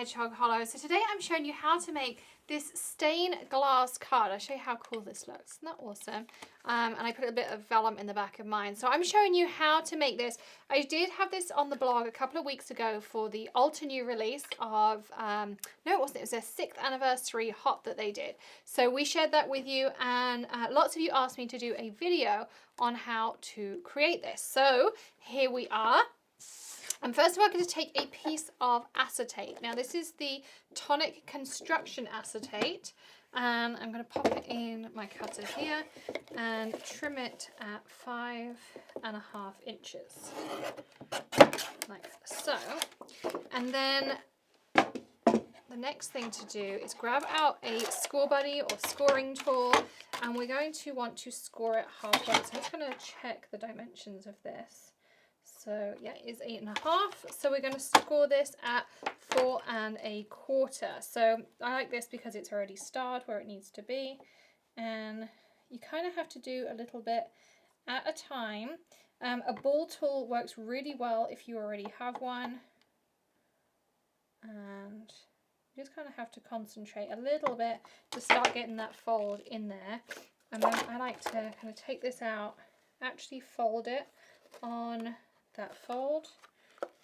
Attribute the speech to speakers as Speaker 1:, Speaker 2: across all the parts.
Speaker 1: Hedgehog Hollow. So today I'm showing you how to make this stained glass card. I'll show you how cool this looks. Isn't that awesome? And I put a bit of vellum in the back of mine. So I'm showing you how to make this. I did have this on the blog a couple of weeks ago for the Altenew release of, no it wasn't, it was their 6th anniversary hot that they did. So we shared that with you, and lots of you asked me to do a video on how to create this. So here we are. And first of all, I'm going to take a piece of acetate. Now this is the Tonic Construction Acetate, and I'm going to pop it in my cutter here and trim it at 5.5 inches, like so. And then the next thing to do is grab out a score buddy or scoring tool, and we're going to want to score it halfway. So I'm just going to check the dimensions of this. So yeah, it is 8.5. So we're going to score this at 4.25. So I like this because it's already starred where it needs to be. And you kind of have to do a little bit at a time. A ball tool works really well if you already have one. And you just kind of have to concentrate a little bit to start getting that fold in there. And then I like to kind of take this out, actually fold it on that fold,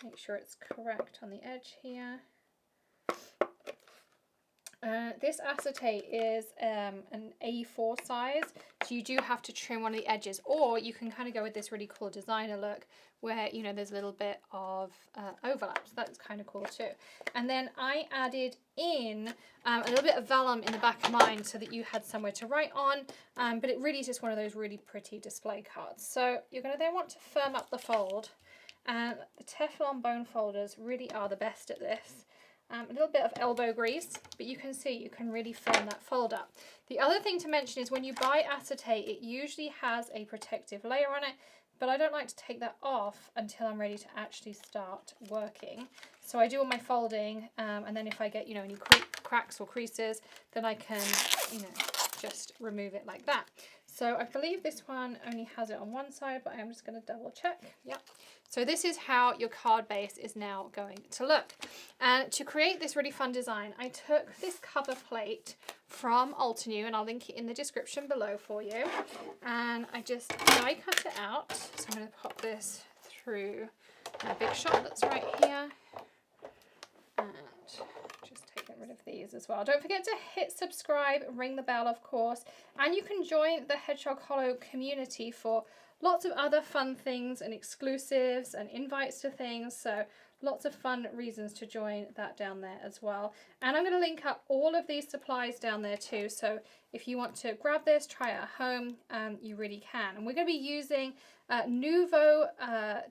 Speaker 1: make sure it's correct on the edge here. This acetate is an A4 size, so you do have to trim one of the edges, or you can kind of go with this really cool designer look where, you know, there's a little bit of overlap, so that's kind of cool too. And then I added in a little bit of vellum in the back of mine so that you had somewhere to write on, but it really is just one of those really pretty display cards. So you're going to then want to firm up the fold, and the Teflon bone folders really are the best at this. A little bit of elbow grease, but you can see you can really firm that fold up. The other thing to mention is when you buy acetate, it usually has a protective layer on it, but I don't like to take that off until I'm ready to actually start working. So I do all my folding, and then if I get, you know, any cracks or creases, then I can, you know, just remove it like that. So I believe this one only has it on one side, but I'm just going to double check. Yep. So this is how your card base is now going to look. And to create this really fun design, I took this cover plate from Altenew, and I'll link it in the description below for you. And I just die cut it out. So I'm going to pop this through my big shot that's right here. And just taking rid of these as well. Don't forget to hit subscribe, ring the bell of course, and you can join the Hedgehog Hollow community for lots of other fun things and exclusives and invites to things, so lots of fun reasons to join that down there as well. And I'm going to link up all of these supplies down there too, so if you want to grab this, try it at home, you really can. And we're going to be using Nuvo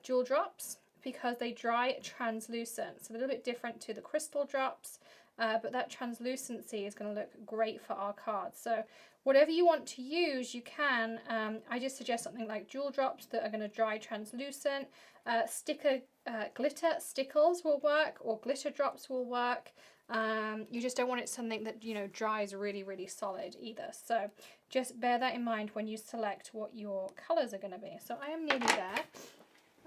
Speaker 1: jewel drops because they dry translucent. It's a little bit different to the crystal drops, but that translucency is going to look great for our cards. So whatever you want to use, you can. I just suggest something like jewel drops that are going to dry translucent. Glitter stickles will work, or glitter drops will work. You just don't want it something that, you know, dries really, really solid either. So just bear that in mind when you select what your colours are going to be. So I am nearly there.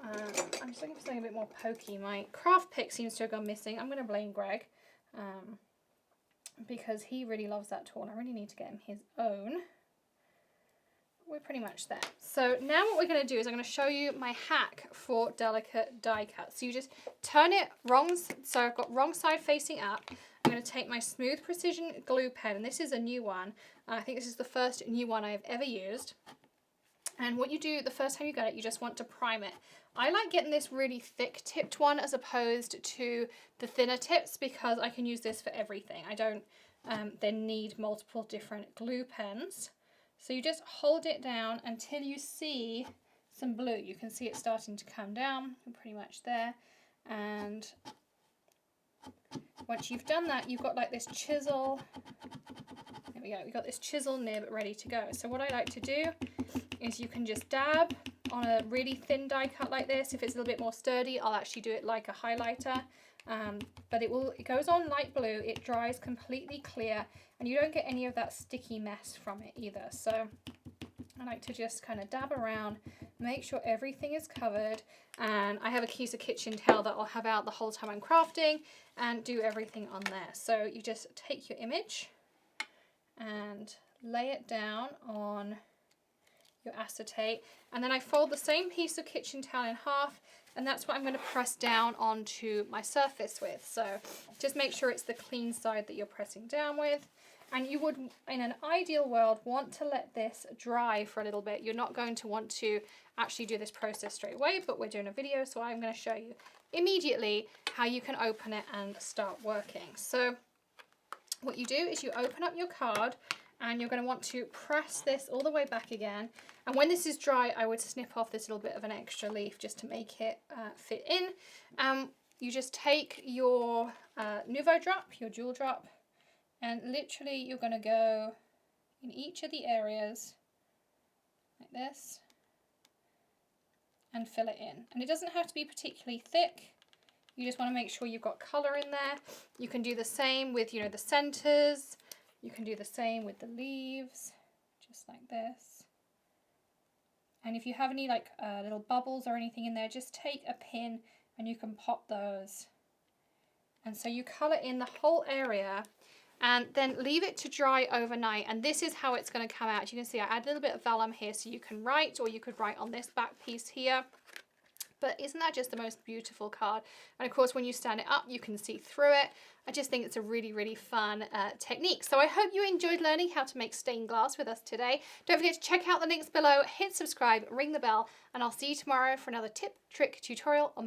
Speaker 1: I'm just looking for something a bit more pokey. My craft pick seems to have gone missing. I'm going to blame Greg because he really loves that tool, and I really need to get him his own. We're pretty much there. So now what we're going to do is I'm going to show you my hack for delicate die cut. So you just turn it wrong, so I've got wrong side facing up. I'm going to take my Smooth Precision glue pen, and this is a new one. I think this is the first new one I've ever used. And what you do the first time you get it, you just want to prime it. I like getting this really thick tipped one as opposed to the thinner tips because I can use this for everything. I don't then need multiple different glue pens. So you just hold it down until you see some blue. You can see it starting to come down. We're pretty much there. And once you've done that, you've got like this chisel. There we go. We've got this chisel nib ready to go. So what I like to do is you can just dab on a really thin die cut like this. If it's a little bit more sturdy, I'll actually do it like a highlighter. But it goes on light blue, it dries completely clear, and you don't get any of that sticky mess from it either. So I like to just kind of dab around make sure everything is covered. And I have a piece of kitchen towel that I'll have out the whole time I'm crafting and do everything on there. So you just take your image and lay it down on your acetate, and then I fold the same piece of kitchen towel in half, and that's what I'm going to press down onto my surface with. So just make sure it's the clean side that you're pressing down with. And you would, in an ideal world, want to let this dry for a little bit. You're not going to want to actually do this process straight away, but we're doing a video, so I'm going to show you immediately how you can open it and start working. So what you do is you open up your card, and you're going to want to press this all the way back again. And when this is dry, I would snip off this little bit of an extra leaf just to make it fit in. You just take your Nuvo drop, your jewel drop, and literally you're going to go in each of the areas like this and fill it in. And it doesn't have to be particularly thick. You just want to make sure you've got colour in there. You can do the same with, you know, the centres. You can do the same with the leaves, just like this. And if you have any like little bubbles or anything in there, just take a pin and you can pop those. And so you colour in the whole area and then leave it to dry overnight. And this is how it's going to come out. You can see I add a little bit of vellum here so you can write, or you could write on this back piece here. But isn't that just the most beautiful card? And of course, when you stand it up, you can see through it. I just think it's a really, really fun technique. So I hope you enjoyed learning how to make stained glass with us today. Don't forget to check out the links below, hit subscribe, ring the bell, and I'll see you tomorrow for another tip, trick, tutorial on